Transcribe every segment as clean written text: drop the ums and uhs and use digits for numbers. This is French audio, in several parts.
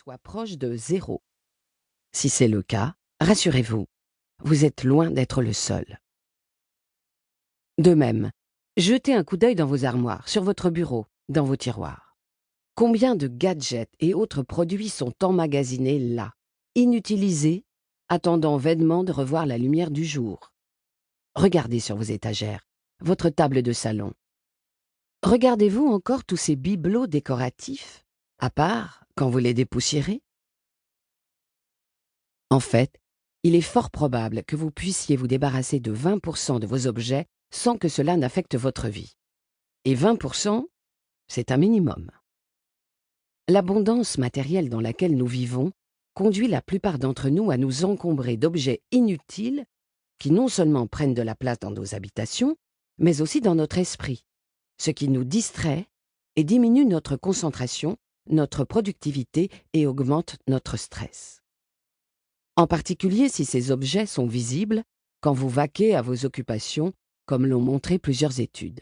soit proche de zéro. Si c'est le cas, rassurez-vous, vous êtes loin d'être le seul. De même, jetez un coup d'œil dans vos armoires, sur votre bureau, dans vos tiroirs. Combien de gadgets et autres produits sont emmagasinés là, inutilisés, attendant vainement de revoir la lumière du jour? Regardez sur vos étagères, votre table de salon. Regardez-vous encore tous ces bibelots décoratifs, à part quand vous les dépoussiérez? En fait, il est fort probable que vous puissiez vous débarrasser de 20% de vos objets sans que cela n'affecte votre vie. Et 20%, c'est un minimum. L'abondance matérielle dans laquelle nous vivons conduit la plupart d'entre nous à nous encombrer d'objets inutiles qui non seulement prennent de la place dans nos habitations, mais aussi dans notre esprit, ce qui nous distrait et diminue notre concentration, notre productivité et augmente notre stress. En particulier si ces objets sont visibles quand vous vaquez à vos occupations, comme l'ont montré plusieurs études.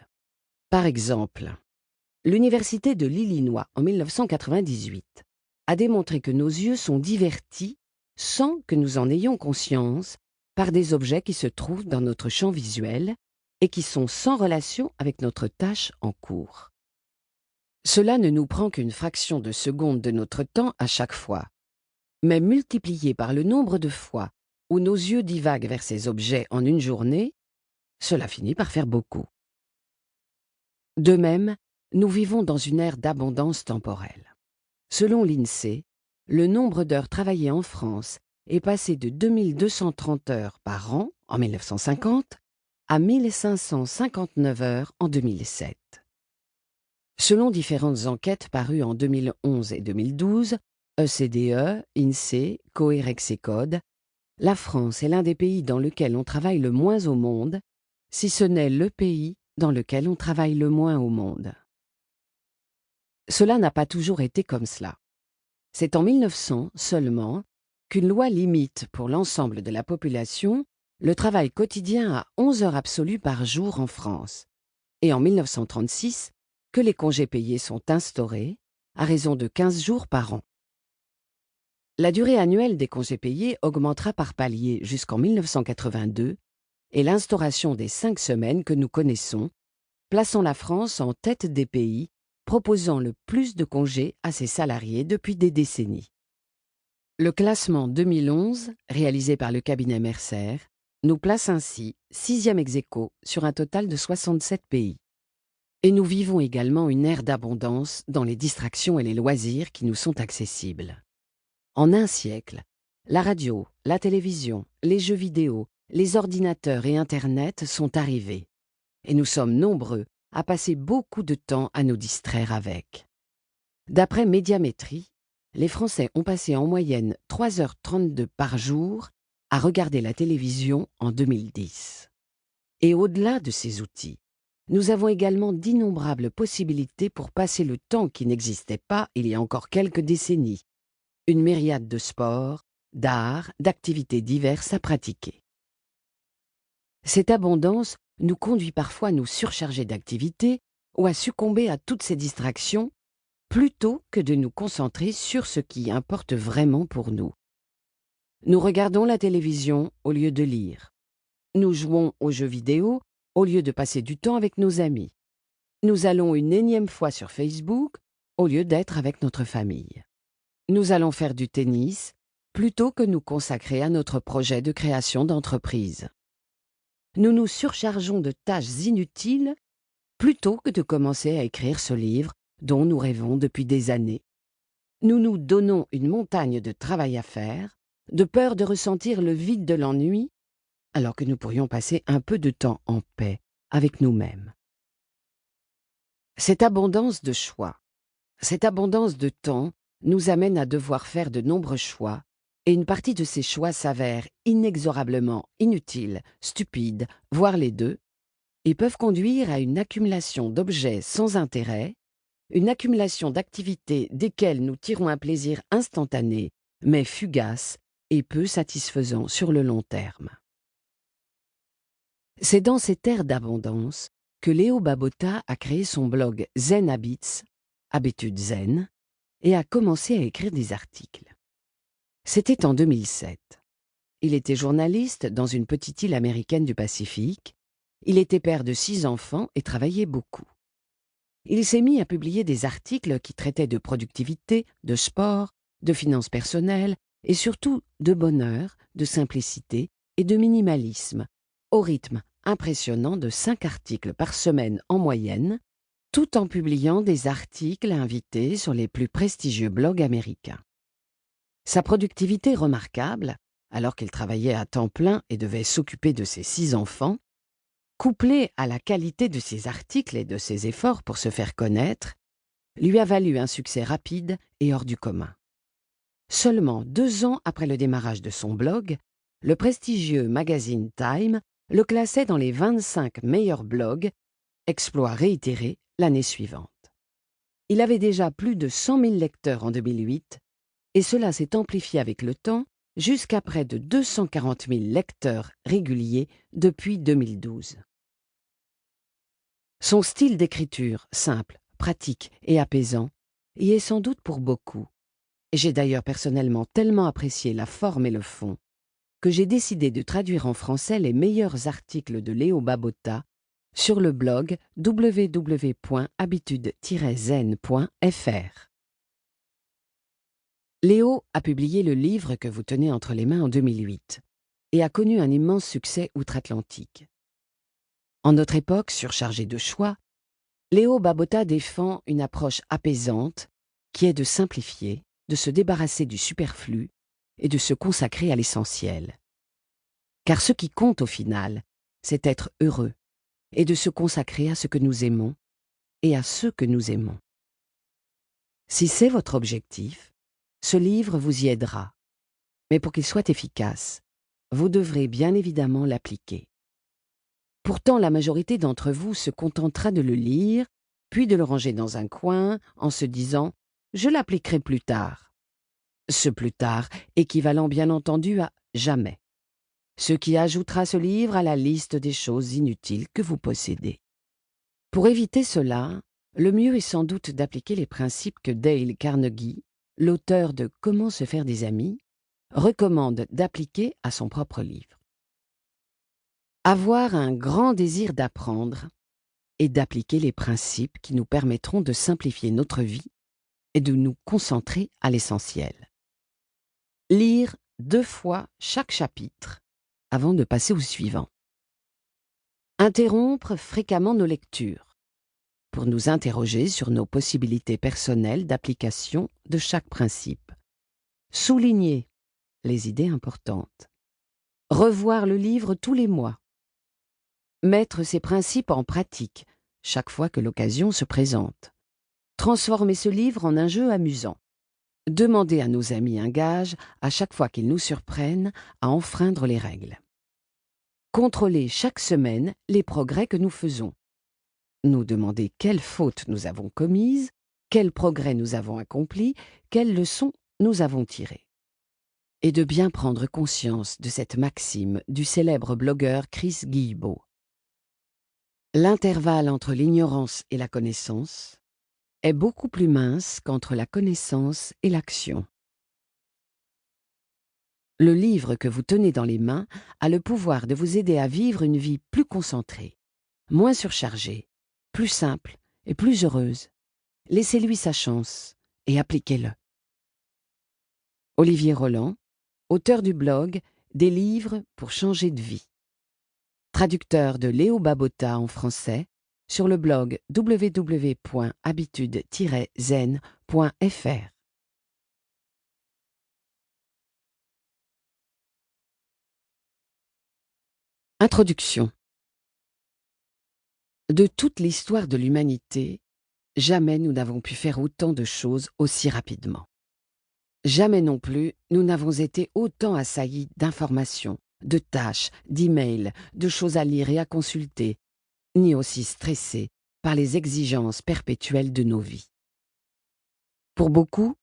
Par exemple, l'Université de l'Illinois, en 1998, a démontré que nos yeux sont divertis, sans que nous en ayons conscience, par des objets qui se trouvent dans notre champ visuel et qui sont sans relation avec notre tâche en cours. Cela ne nous prend qu'une fraction de seconde de notre temps à chaque fois, mais multiplié par le nombre de fois où nos yeux divaguent vers ces objets en une journée, cela finit par faire beaucoup. De même, nous vivons dans une ère d'abondance temporelle. Selon l'INSEE, le nombre d'heures travaillées en France est passé de 2230 heures par an en 1950 à 1559 heures en 2007. Selon différentes enquêtes parues en 2011 et 2012, ECDE, INSEE, Coerexecode, la France est l'un des pays dans lequel on travaille le moins au monde, si ce n'est le pays dans lequel on travaille le moins au monde. Cela n'a pas toujours été comme cela. C'est en 1900 seulement qu'une loi limite pour l'ensemble de la population le travail quotidien à 11 heures absolues par jour en France, et en 1936 que les congés payés sont instaurés à raison de 15 jours par an. La durée annuelle des congés payés augmentera par paliers jusqu'en 1982 et l'instauration des 5 semaines que nous connaissons, plaçant la France en tête des pays proposant le plus de congés à ses salariés depuis des décennies. Le classement 2011, réalisé par le cabinet Mercer, nous place ainsi 6e ex-aequo sur un total de 67 pays. Et nous vivons également une ère d'abondance dans les distractions et les loisirs qui nous sont accessibles. En un siècle, la radio, la télévision, les jeux vidéo, les ordinateurs et Internet sont arrivés. Et nous sommes nombreux à passer beaucoup de temps à nous distraire avec. D'après Médiamétrie, les Français ont passé en moyenne 3h32 par jour à regarder la télévision en 2010. Et au-delà de ces outils, nous avons également d'innombrables possibilités pour passer le temps qui n'existait pas il y a encore quelques décennies. Une myriade de sports, d'arts, d'activités diverses à pratiquer. Cette abondance nous conduit parfois à nous surcharger d'activités ou à succomber à toutes ces distractions plutôt que de nous concentrer sur ce qui importe vraiment pour nous. Nous regardons la télévision au lieu de lire. Nous jouons aux jeux vidéo au lieu de passer du temps avec nos amis. Nous allons une énième fois sur Facebook au lieu d'être avec notre famille. Nous allons faire du tennis plutôt que nous consacrer à notre projet de création d'entreprise. Nous nous surchargeons de tâches inutiles plutôt que de commencer à écrire ce livre dont nous rêvons depuis des années. Nous nous donnons une montagne de travail à faire, de peur de ressentir le vide de l'ennui, alors que nous pourrions passer un peu de temps en paix avec nous-mêmes. Cette abondance de choix, cette abondance de temps nous amène à devoir faire de nombreux choix, et une partie de ces choix s'avère inexorablement inutile, stupide, voire les deux, et peuvent conduire à une accumulation d'objets sans intérêt, une accumulation d'activités desquelles nous tirons un plaisir instantané, mais fugace et peu satisfaisant sur le long terme. C'est dans cette ère d'abondance que Léo Babauta a créé son blog Zen Habits, Habitudes Zen, et a commencé à écrire des articles. C'était en 2007. Il était journaliste dans une petite île américaine du Pacifique. Il était père de 6 enfants et travaillait beaucoup. Il s'est mis à publier des articles qui traitaient de productivité, de sport, de finances personnelles et surtout de bonheur, de simplicité et de minimalisme, au rythme impressionnant de 5 articles par semaine en moyenne, tout en publiant des articles invités sur les plus prestigieux blogs américains. Sa productivité remarquable, alors qu'il travaillait à temps plein et devait s'occuper de ses 6 enfants, couplée à la qualité de ses articles et de ses efforts pour se faire connaître, lui a valu un succès rapide et hors du commun. Seulement 2 ans après le démarrage de son blog, le prestigieux magazine Time le classait dans les 25 meilleurs blogs, exploit réitéré l'année suivante. Il avait déjà plus de 100 000 lecteurs en 2008, et cela s'est amplifié avec le temps jusqu'à près de 240 000 lecteurs réguliers depuis 2012. Son style d'écriture, simple, pratique et apaisant, y est sans doute pour beaucoup. Et j'ai d'ailleurs personnellement tellement apprécié la forme et le fond que j'ai décidé de traduire en français les meilleurs articles de Léo Babauta sur le blog www.habitude-zen.fr. Léo a publié le livre que vous tenez entre les mains en 2008 et a connu un immense succès outre-Atlantique. En notre époque surchargée de choix, Léo Babauta défend une approche apaisante qui est de simplifier, de se débarrasser du superflu et de se consacrer à l'essentiel. Car ce qui compte au final, c'est être heureux et de se consacrer à ce que nous aimons et à ceux que nous aimons. Si c'est votre objectif, ce livre vous y aidera. Mais pour qu'il soit efficace, vous devrez bien évidemment l'appliquer. Pourtant, la majorité d'entre vous se contentera de le lire, puis de le ranger dans un coin en se disant « je l'appliquerai plus tard ». Ce plus tard équivalent bien entendu à jamais, ce qui ajoutera ce livre à la liste des choses inutiles que vous possédez. Pour éviter cela, le mieux est sans doute d'appliquer les principes que Dale Carnegie, l'auteur de Comment se faire des amis, recommande d'appliquer à son propre livre. Avoir un grand désir d'apprendre et d'appliquer les principes qui nous permettront de simplifier notre vie et de nous concentrer à l'essentiel. Lire 2 fois chaque chapitre avant de passer au suivant. Interrompre fréquemment nos lectures pour nous interroger sur nos possibilités personnelles d'application de chaque principe. Souligner les idées importantes. Revoir le livre tous les mois. Mettre ces principes en pratique chaque fois que l'occasion se présente. Transformer ce livre en un jeu amusant. Demander à nos amis un gage à chaque fois qu'ils nous surprennent à enfreindre les règles. Contrôler chaque semaine les progrès que nous faisons. Nous demander quelles fautes nous avons commises, quels progrès nous avons accomplis, quelles leçons nous avons tirées. Et de bien prendre conscience de cette maxime du célèbre blogueur Chris Guillebeau. L'intervalle entre l'ignorance et la connaissance est beaucoup plus mince qu'entre la connaissance et l'action. Le livre que vous tenez dans les mains a le pouvoir de vous aider à vivre une vie plus concentrée, moins surchargée, plus simple et plus heureuse. Laissez-lui sa chance et appliquez-le. Olivier Roland, auteur du blog « Des livres pour changer de vie ». Traducteur de Léo Babauta en français sur le blog www.habitude-zen.fr. Introduction. De toute l'histoire de l'humanité, jamais nous n'avons pu faire autant de choses aussi rapidement. Jamais non plus nous n'avons été autant assaillis d'informations, de tâches, d'emails, de choses à lire et à consulter, ni aussi stressés par les exigences perpétuelles de nos vies. Pour beaucoup,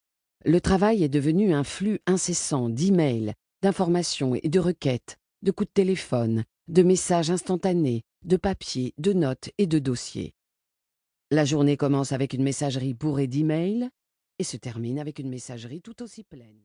le travail est devenu un flux incessant d'emails, d'informations et de requêtes, de coups de téléphone, de messages instantanés, de papiers, de notes et de dossiers. La journée commence avec une messagerie bourrée d'emails, et se termine avec une messagerie tout aussi pleine.